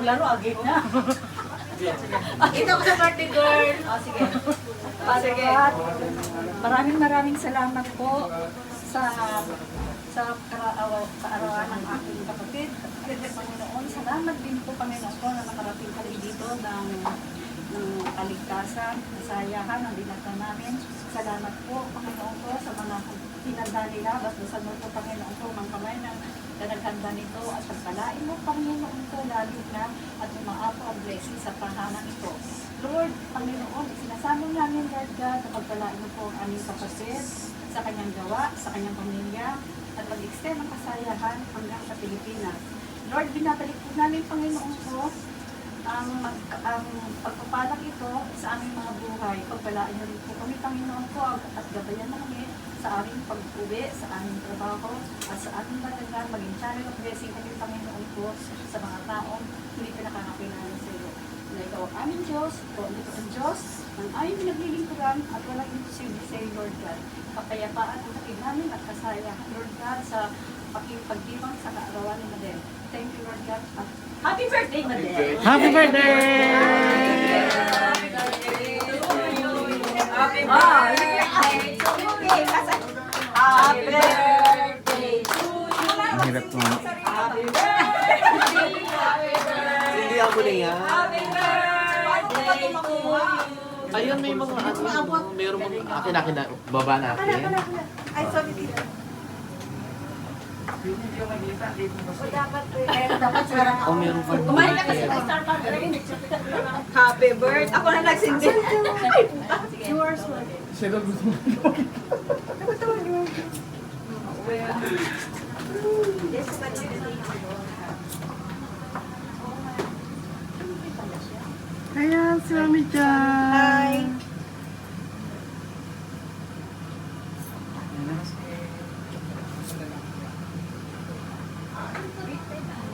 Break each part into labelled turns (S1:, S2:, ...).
S1: naglaro, agit na.
S2: Ito ko sa birthday girl.
S1: Sige. Father God, maraming salamat po sa kaarawan ng aking kapatid. Panginoon, salamat din po Panginoon ko na nakarating kami dito ng kaligtasan, kasayahan, ang dinagda namin. Salamat po Panginoon ko sa mga hinanda nila. Bastasan mo po Panginoon ko mga kamay na naghanda nito at pagpalain mo Panginoon ko lalo na at umaapo ang blessing sa tahanan ito. Lord, Panginoon, sinasamo namin Lord God na pagpalain mo po ang aming kapatid sa kanyang gawa, sa kanyang pamilya at pag-extend ng kasayahan hanggang sa Pilipinas. Lord, binabalik po namin Panginoon ko ang pagpapalang ito sa aming mga buhay. Pagpalain niyo rin po kami, Panginoon ko, at gabayan namin sa aming pag-uwi, sa aming trabaho, at sa aming talagang maging channel of blessing kami, Panginoon ko, sa mga taong hindi ka nakakakilala sa iyo. Na ikaw ang aming Diyos, ikaw ang ito ang Diyos, ang aming pinaglilingkuran, at walang imposible sa iyo, Lord God. Kapayapaan ang kapig namin at kasayahan, Lord God, sa pagdibang sa kaarawan ni Madel. Thank you, Lord God. At happy birthday, Madel!
S3: Happy birthday!
S2: Happy birthday to you. Happy birthday to you. Happy birthday to you.
S3: Ang hirap mo.
S2: Happy birthday.
S4: Hindi ako na yan.
S2: Happy birthday to you.
S4: Ayun, may mga ano, mayroong mga akin baba natin.
S2: Ay, sorry dito.
S4: O meron pa.
S1: Kumain na kasi ng Starbucks.
S2: Happy birthday. Ako na nagsindi. Ay, puta. Yours, man.
S3: Sila gusto mo. Ayan, si Mami dyan.
S2: Hi.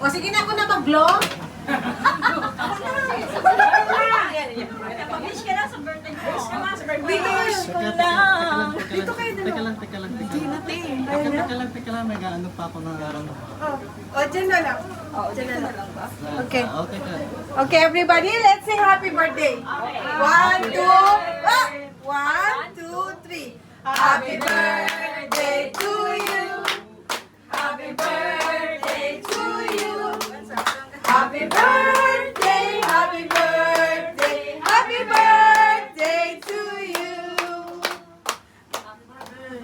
S2: O sige na ako na mag-vlog.
S1: Wish ka na sa birthday ko.
S2: Wish ko lang.
S3: Dito kayo dalawa. Teka lang. Teka lang. May gaano pa ako na
S2: O, dyan na lang. Dyan na lang ba? Okay.
S3: Okay ka.
S2: Okay, everybody, let's sing happy birthday. 1, 2, 3. Happy birthday to you. Happy birthday to you. Happy birthday, happy birthday, happy birthday to you.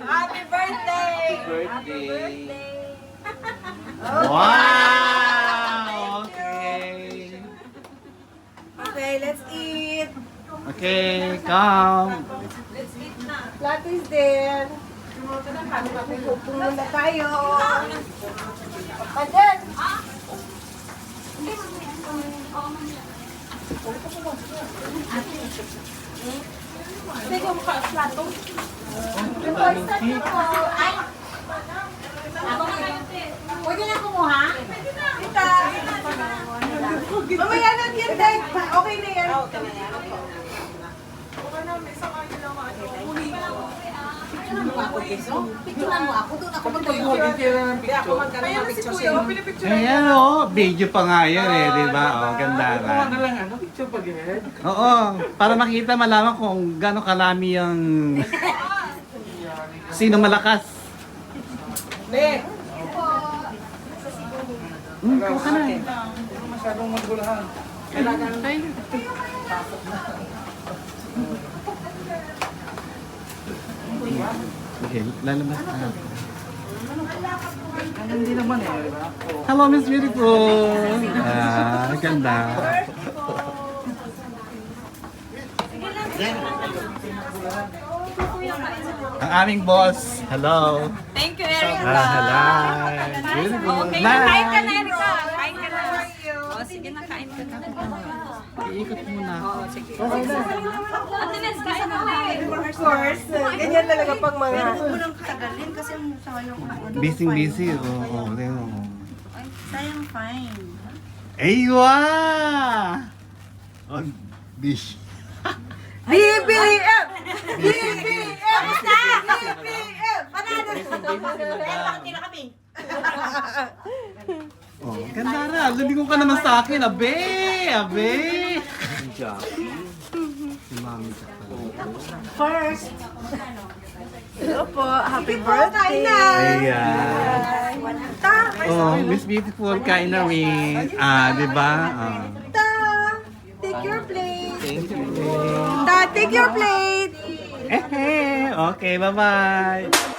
S2: Happy birthday.
S4: Birthday.
S3: Wow! Okay.
S2: Okay, let's eat.
S3: Okay, come.
S2: Lahat is there. Pupunta muna tayo. Ayan. Teka mo ka, plato. Ay. Pwede na kumuha? Tita. Mamaya na yan, Dad. Okay na yan. Okay na yan. Picturean mo ako. Doon ako magtayo.
S3: Ayan o, video pa nga yan eh, di ba? O, ganda na. Oo, para makita malaman kung gaano kalami yung sino malakas. Kuha ka na eh.
S4: Masyadong magulahan.
S3: Okay, lalabas na.
S4: Hindi naman eh.
S3: Hello, Miss Beautiful! Ah, ganda. Ang aming boss. Hello.
S1: Thank you, Erica.
S3: Hello. Beautiful.
S1: Okay,
S3: Nice.
S1: kain ka na, Erica. Kain ka na. O, sige na, kain ka na.
S3: Iikot muna.
S1: O, sige. Ate Nes, kain na na.
S2: Of course. Ganyan talaga pag mga...
S1: Tagalin kasi sayang.
S3: Busy. Oo, oo.
S1: Sayang fine.
S3: Aywa! Oh, dish.
S2: BBM! BBM! BBM! Panalo!
S1: Bakit na kami?
S3: Oh, ganda na. Lumingon ka naman sa akin. Abe! Abe! Si Mami ka pala.
S1: First,
S2: Hello po, happy birthday!
S3: Ayan.
S2: Ta!
S3: Oh, Miss Beautiful, kain na rin. Di ba?
S2: Ta! Take your plate!
S3: Thank you.
S2: Ta, take your plate!
S3: Okay, bye-bye.